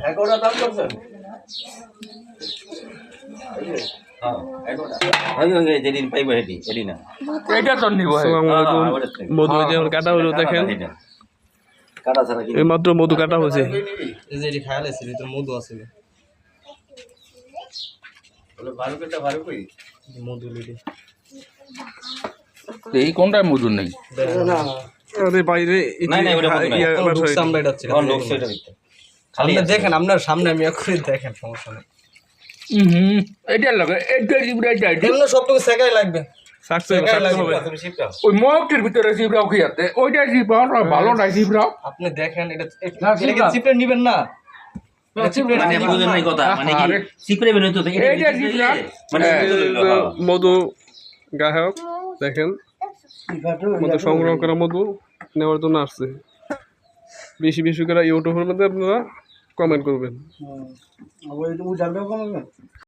এগারোটা দাম করছেন মধু কাটা হলো দেখেন এইমাত্র মধু কাটা হয়েছে মধু আছে মধু এই কোনটাই মধুর নেই বাইরে দেখেন আপনার সামনে আমি দেখেন সমস্যা নেই এটার লাগে সবটুকু সেকাই লাগবে ওই মগটির ভিতরে জিব্রাও খেয়াতে ওইটা জিব্রাও ভালো নাই জিব্রাও আপনি দেখেন এটা চিপড়ে নিবেন না মধু গায়ক দেখেন মধু সংগ্রহ করা মধু নেওয়ার জন্য আসছে বেশি বেশি করে ইউটিউবের মধ্যে আপনারা কমেন্ট করবেন